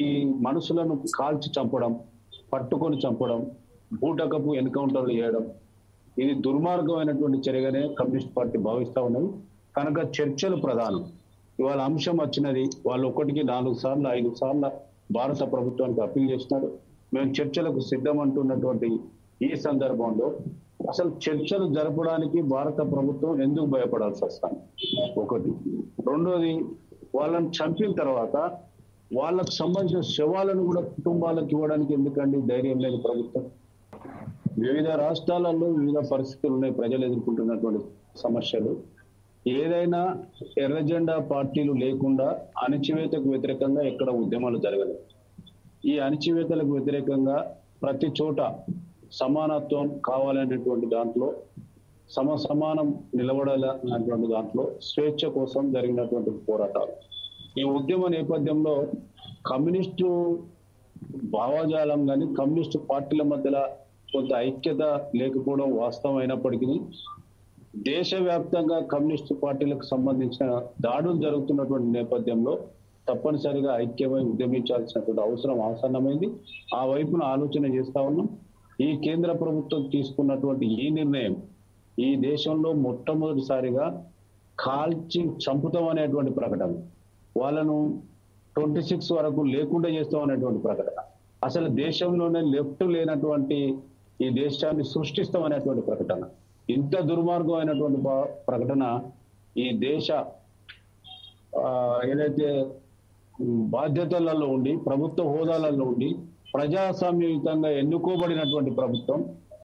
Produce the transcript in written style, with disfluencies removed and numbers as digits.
ఈ మనుషులను కాల్చి చంపడం, పట్టుకొని చంపడం, బూటకపు ఎన్కౌంటర్లు చేయడం, ఇది దుర్మార్గమైనటువంటి చర్యగానే కమ్యూనిస్ట్ పార్టీ భావిస్తా ఉన్నది. కనుక చర్చలు ప్రధానం. ఇవాళ అంశం వచ్చినది, వాళ్ళు ఒకటికి 4 సార్లు 5 సార్లు భారత ప్రభుత్వానికి అప్పీల్ చేసినారు. మేము చర్చలకు సిద్ధం అంటున్నటువంటి ఈ సందర్భంలో అసలు చర్చలు జరపడానికి భారత ప్రభుత్వం ఎందుకు భయపడాల్సి వస్తాను? ఒకటి. రెండోది, వాళ్ళని చంపిన తర్వాత వాళ్ళకు సంబంధించిన శవాలను కూడా కుటుంబాలకు ఇవ్వడానికి ఎందుకండి ధైర్యం లేని ప్రభుత్వం? వివిధ రాష్ట్రాలలో వివిధ పరిస్థితులు ఉన్నాయి, ప్రజలు ఎదుర్కొంటున్నటువంటి సమస్యలు. ఏదైనా ఎర్ర జెండా పార్టీలు లేకుండా అణచివేతకు వ్యతిరేకంగా ఎక్కడ ఉద్యమాలు జరగలేదు. ఈ అణచివేతలకు వ్యతిరేకంగా ప్రతి చోట సమానత్వం కావాలనేటువంటి దాంట్లో, సమానం నిలబడాలనేటువంటి దాంట్లో, స్వేచ్ఛ కోసం జరిగినటువంటి పోరాటాలు. ఈ ఉద్యమ నేపథ్యంలో కమ్యూనిస్టు భావజాలం కానీ కమ్యూనిస్టు పార్టీల మధ్యలో కొంత ఐక్యత లేకపోవడం వాస్తవం అయినప్పటికీ దేశవ్యాప్తంగా కమ్యూనిస్టు పార్టీలకు సంబంధించిన దాడులు జరుగుతున్నటువంటి నేపథ్యంలో తప్పనిసరిగా ఐక్యమై ఉద్యమించాల్సినటువంటి అవసరం ఆసన్నమైంది. ఆ వైపున ఆలోచన చేస్తా ఉన్నాం. ఈ కేంద్ర ప్రభుత్వం తీసుకున్నటువంటి ఈ నిర్ణయం ఈ దేశంలో మొట్టమొదటిసారిగా కాల్చి చంపుతాం అనేటువంటి ప్రకటన, వాళ్ళను 26 వరకు లేకుండా చేస్తాం అనేటువంటి ప్రకటన, అసలు దేశంలోనే లెఫ్ట్ లేనటువంటి ఈ దేశాన్ని సృష్టిస్తాం అనేటువంటి ప్రకటన, ఇంత దుర్మార్గమైనటువంటి ప్రకటన ఈ దేశ ఏదైతే బాధ్యతలలో ఉండి ప్రభుత్వ హోదాలలో ఉండి ప్రజాస్వామ్యయుతంగా ఎన్నుకోబడినటువంటి ప్రభుత్వం